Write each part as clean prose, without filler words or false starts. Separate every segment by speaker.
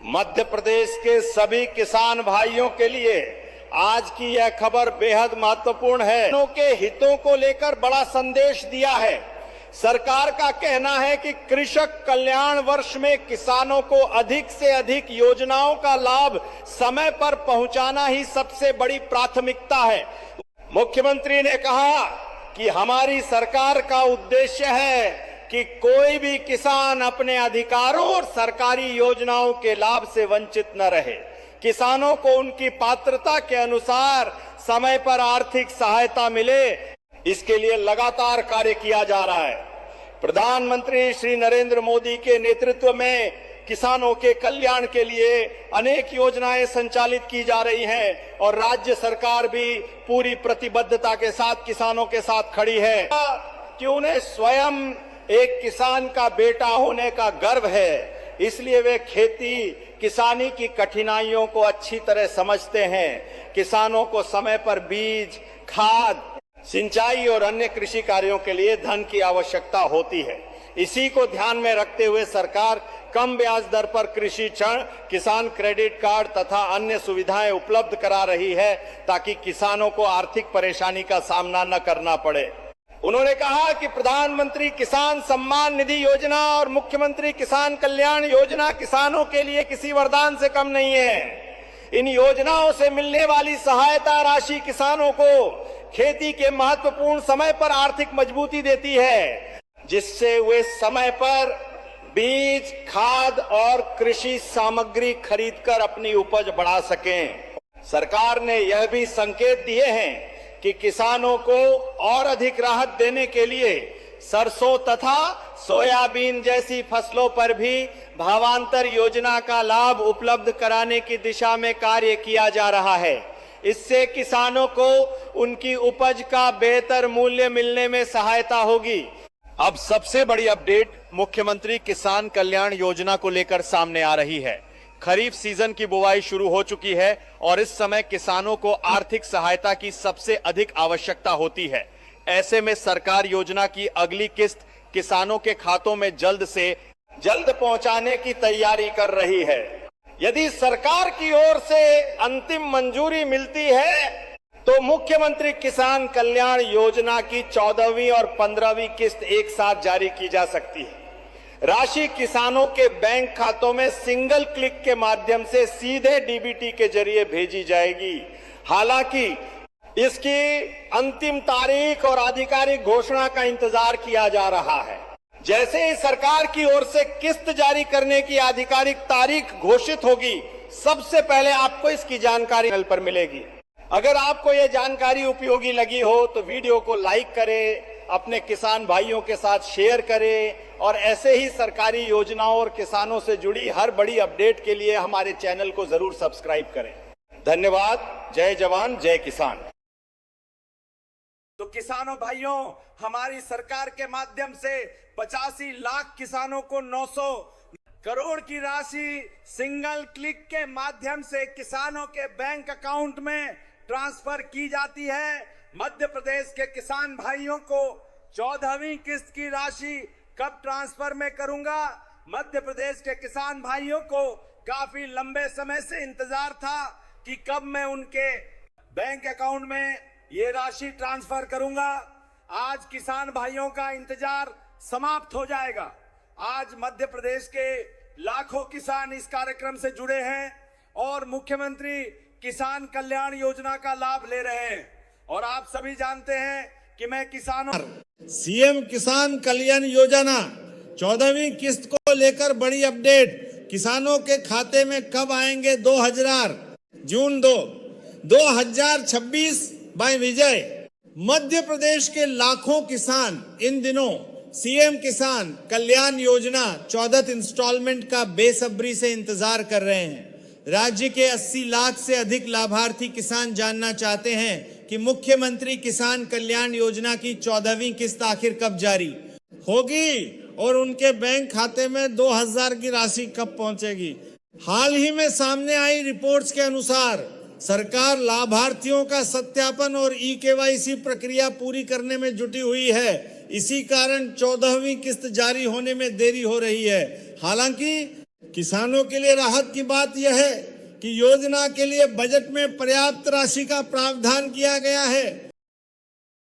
Speaker 1: मध्य प्रदेश के सभी किसान भाइयों के लिए आज की यह खबर बेहद महत्वपूर्ण है। किसानों के हितों को लेकर बड़ा संदेश दिया है। सरकार का कहना है कि कृषक कल्याण वर्ष में किसानों को अधिक से अधिक योजनाओं का लाभ समय पर पहुंचाना ही सबसे बड़ी प्राथमिकता है। मुख्यमंत्री ने कहा कि हमारी सरकार का उद्देश्य है कि कोई भी किसान अपने अधिकारों और सरकारी योजनाओं के लाभ से वंचित न रहे। किसानों को उनकी पात्रता के अनुसार समय पर आर्थिक सहायता मिले, इसके लिए लगातार कार्य किया जा रहा है। प्रधानमंत्री श्री नरेंद्र मोदी के नेतृत्व में किसानों के कल्याण के लिए अनेक योजनाएं संचालित की जा रही हैं और राज्य सरकार भी पूरी प्रतिबद्धता के साथ किसानों के साथ खड़ी है कि उन्हें स्वयं एक किसान का बेटा होने का गर्व है, इसलिए वे खेती किसानी की कठिनाइयों को अच्छी तरह समझते हैं। किसानों को समय पर बीज, खाद, सिंचाई और अन्य कृषि कार्यों के लिए धन की आवश्यकता होती है। इसी को ध्यान में रखते हुए सरकार कम ब्याज दर पर कृषि ऋण, किसान क्रेडिट कार्ड तथा अन्य सुविधाएं उपलब्ध करा रही है ताकि किसानों को आर्थिक परेशानी का सामना न करना पड़े। उन्होंने कहा कि प्रधानमंत्री किसान सम्मान निधि योजना और मुख्यमंत्री किसान कल्याण योजना किसानों के लिए किसी वरदान से कम नहीं है। इन योजनाओं से मिलने वाली सहायता राशि किसानों को खेती के महत्वपूर्ण समय पर आर्थिक मजबूती देती है, जिससे वे समय पर बीज, खाद और कृषि सामग्री खरीदकर अपनी उपज बढ़ा सकें। सरकार ने यह भी संकेत दिए हैं कि किसानों को और अधिक राहत देने के लिए सरसों तथा सोयाबीन जैसी फसलों पर भी भावांतर योजना का लाभ उपलब्ध कराने की दिशा में कार्य किया जा रहा है। इससे किसानों को उनकी उपज का बेहतर मूल्य मिलने में सहायता होगी। अब सबसे बड़ी अपडेट मुख्यमंत्री किसान कल्याण योजना को लेकर सामने आ रही है। खरीफ सीजन की बुवाई शुरू हो चुकी है और इस समय किसानों को आर्थिक सहायता की सबसे अधिक आवश्यकता होती है। ऐसे में सरकार योजना की अगली किस्त किसानों के खातों में जल्द से जल्द पहुंचाने की तैयारी कर रही है। यदि सरकार की ओर से अंतिम मंजूरी मिलती है तो मुख्यमंत्री किसान कल्याण योजना की 14वीं और 15वीं किस्त एक साथ जारी की जा सकती है। राशि किसानों के बैंक खातों में सिंगल क्लिक के माध्यम से सीधे डीबीटी के जरिए भेजी जाएगी। हालांकि इसकी अंतिम तारीख और आधिकारिक घोषणा का इंतजार किया जा रहा है। जैसे ही सरकार की ओर से किस्त जारी करने की आधिकारिक तारीख घोषित होगी, सबसे पहले आपको इसकी जानकारी चैनल पर मिलेगी। अगर आपको यह जानकारी उपयोगी लगी हो तो वीडियो को लाइक करें, अपने किसान भाइयों के साथ शेयर करें और ऐसे ही सरकारी योजनाओं और किसानों से जुड़ी हर बड़ी अपडेट के लिए हमारे चैनल को जरूर सब्सक्राइब करें। धन्यवाद। जय जवान, जय किसान।
Speaker 2: तो किसानों भाइयों, हमारी सरकार के माध्यम से 85 लाख किसानों को 900 करोड़ की राशि सिंगल क्लिक के माध्यम से किसानों के बैंक अकाउंट में ट्रांसफर की जाती है। मध्य प्रदेश के किसान भाइयों को 14वीं किस्त की राशि कब ट्रांसफर में करूंगा। मध्य प्रदेश के किसान भाइयों को काफी लंबे समय से इंतजार था कि कब मैं उनके बैंक अकाउंट में ये राशि ट्रांसफर करूंगा। आज किसान भाइयों का इंतजार समाप्त हो जाएगा। आज मध्य प्रदेश के लाखों किसान इस कार्यक्रम से जुड़े हैं और मुख्यमंत्री किसान कल्याण योजना का लाभ ले रहे हैं। और आप सभी जानते हैं कि मैं किसानों
Speaker 3: सीएम किसान कल्याण योजना 14वीं किस्त को लेकर बड़ी अपडेट। किसानों के खाते में कब आएंगे 2000 जून 2026 बाय विजय। मध्य प्रदेश के लाखों किसान इन दिनों सीएम किसान कल्याण योजना 14th इंस्टॉलमेंट का बेसब्री से इंतजार कर रहे हैं। राज्य के 80 लाख से अधिक लाभार्थी किसान जानना चाहते हैं कि मुख्यमंत्री किसान कल्याण योजना की 14वीं किस्त आखिर कब जारी होगी और उनके बैंक खाते में 2000 की राशि कब पहुंचेगी। हाल ही में सामने आई रिपोर्ट्स के अनुसार सरकार लाभार्थियों का सत्यापन और ई-केवाईसी प्रक्रिया पूरी करने में जुटी हुई है। इसी कारण 14वीं किस्त जारी होने में देरी हो रही है। हालांकि किसानों के लिए राहत की बात यह है कि योजना के लिए बजट में पर्याप्त राशि का प्रावधान किया गया है।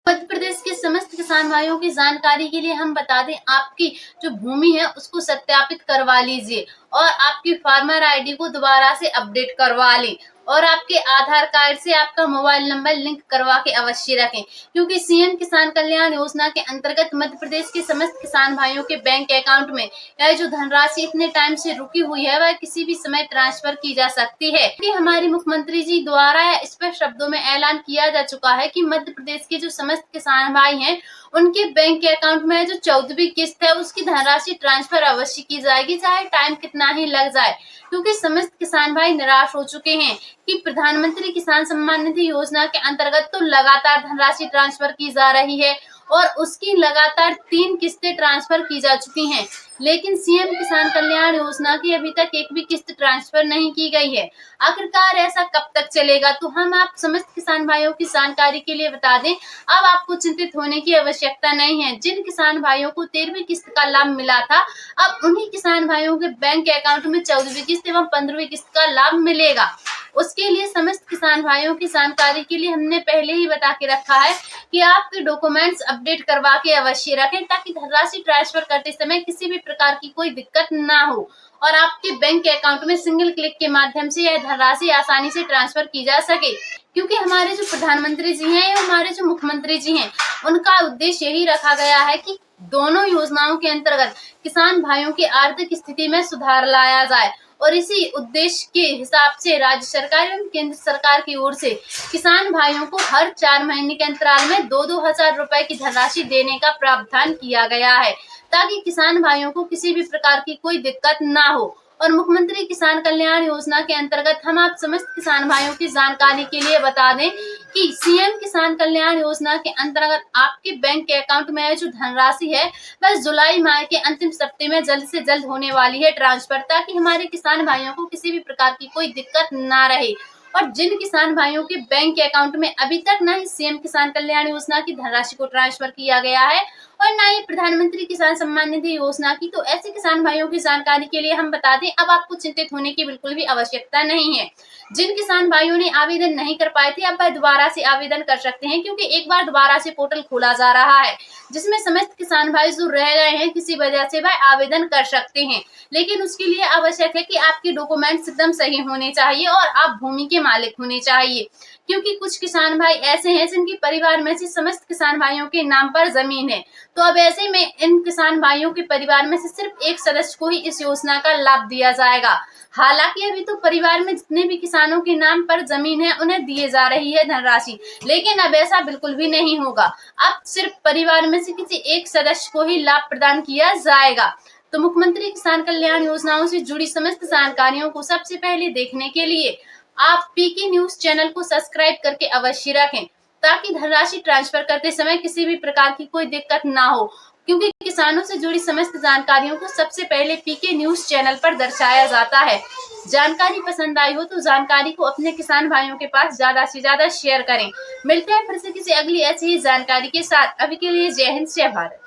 Speaker 4: मध्य प्रदेश के समस्त किसान भाइयों की जानकारी के लिए हम बता दें, आपकी जो भूमि है उसको सत्यापित करवा लीजिए और आपकी फार्मर आईडी को दोबारा से अपडेट करवा लें और आपके आधार कार्ड से आपका मोबाइल नंबर लिंक करवा के अवश्य रखें, क्योंकि सीएम किसान कल्याण योजना के अंतर्गत मध्य प्रदेश के समस्त किसान भाइयों के बैंक अकाउंट में यह जो धनराशि इतने टाइम से रुकी हुई है वह किसी भी समय ट्रांसफर की जा सकती है। कि हमारे मुख्यमंत्री जी द्वारा स्पष्ट शब्दों में ऐलान किया जा चुका है कि मध्य प्रदेश के जो समस्त किसान भाई हैं उनके बैंक अकाउंट में जो 14वीं किस्त है उसकी धनराशि ट्रांसफर अवश्य की जाएगी, चाहे टाइम कितना ही लग जाए, क्योंकि समस्त किसान भाई निराश हो चुके हैं कि प्रधानमंत्री किसान सम्मान निधि योजना के अंतर्गत तो लगातार धनराशि ट्रांसफर की जा रही है और उसकी लगातार 3 किस्तें ट्रांसफर की जा चुकी हैं, लेकिन सीएम किसान कल्याण योजना की अभी तक एक भी किस्त ट्रांसफर नहीं की गई है। आखिरकार ऐसा कब तक चलेगा? तो हम आप समस्त किसान भाइयों की जानकारी के लिए बता दें, अब आपको चिंतित होने की आवश्यकता नहीं है। जिन किसान भाइयों को 13वीं किस्त का लाभ मिला था, अब उन्हीं किसान भाइयों के बैंक अकाउंट में 14वीं किस्त एवं 15वीं किस्त का लाभ मिलेगा। उसके लिए समस्त किसान भाइयों की जानकारी के लिए हमने पहले ही बता के रखा है कि आपके डॉक्यूमेंट्स अपडेट करवा के अवश्य रखें, ताकि धनराशि ट्रांसफर करते समय किसी भी प्रकार की कोई दिक्कत ना हो और आपके बैंक अकाउंट में सिंगल क्लिक के माध्यम से यह धनराशि आसानी से ट्रांसफर की जा सके। क्योंकि हमारे जो प्रधानमंत्री जी हैं या हमारे जो मुख्यमंत्री जी हैं, उनका उद्देश्य यही रखा गया है कि दोनों योजनाओं के अंतर्गत किसान भाइयों की आर्थिक स्थिति में सुधार लाया जाए और इसी उद्देश्य के हिसाब से राज्य सरकार एवं केंद्र सरकार की ओर से किसान भाइयों को हर 4 महीने के अंतराल में 2-2 हजार रुपए की धनराशि देने का प्रावधान किया गया है, ताकि किसान भाइयों को किसी भी प्रकार की कोई दिक्कत ना हो। और मुख्यमंत्री किसान कल्याण योजना के अंतर्गत हम आप समस्त किसान भाइयों की जानकारी के लिए बता दें कि सीएम किसान कल्याण योजना के अंतर्गत आपके बैंक अकाउंट में जो धनराशि है वह जुलाई माह के अंतिम सप्ताह में जल्द से जल्द होने वाली है ट्रांसफर, ताकि हमारे किसान भाइयों को किसी भी प्रकार की कोई दिक्कत ना रहे। और जिन किसान भाइयों के बैंक अकाउंट में अभी तक न ही सीएम किसान कल्याण योजना की धनराशि को ट्रांसफर किया गया है और न ही प्रधानमंत्री किसान सम्मान निधि योजना की, तो ऐसे किसान भाइयों की जानकारी के लिए हम बता दें, अब आपको चिंतित होने की बिल्कुल भी आवश्यकता नहीं है। जिन किसान भाइयों ने आवेदन नहीं कर पाए थे, अब वह दोबारा से आवेदन कर सकते हैं, क्योंकि एक बार दोबारा से पोर्टल खोला जा रहा है जिसमें समस्त किसान भाई जो रह गए हैं किसी वजह से वह आवेदन कर सकते हैं। लेकिन उसके लिए आवश्यक है कि आपके डॉक्यूमेंट्स एकदम सही होने चाहिए और आप भूमि के मालिक होने चाहिए, क्योंकि कुछ किसान भाई ऐसे हैं जिनके परिवार में से समस्त किसान भाइयों के नाम पर जमीन है। तो अब ऐसे में इन किसान भाइयों के परिवार में से सिर्फ एक सदस्य को ही इस योजना का लाभ दिया जाएगा। हालांकि अभी तो परिवार में जितने भी किसानों के नाम पर जमीन है उन्हें दिए जा रही है धनराशि, लेकिन अब ऐसा बिल्कुल भी नहीं होगा। अब सिर्फ परिवार में से किसी एक सदस्य को ही लाभ प्रदान किया जाएगा। तो मुख्यमंत्री किसान कल्याण योजनाओं से जुड़ी समस्त जानकारियों को सबसे पहले देखने के लिए आप पीके न्यूज चैनल को सब्सक्राइब करके अवश्य रखें, ताकि धनराशि ट्रांसफर करते समय किसी भी प्रकार की कोई दिक्कत ना हो, क्योंकि किसानों से जुड़ी समस्त जानकारियों को सबसे पहले पीके न्यूज चैनल पर दर्शाया जाता है। जानकारी पसंद आई हो तो जानकारी को अपने किसान भाइयों के पास ज्यादा से ज्यादा शेयर करें। मिलते हैं फिर से किसी अगली ऐसी ही जानकारी के साथ। अभी के लिए जय हिंद, जय भारत।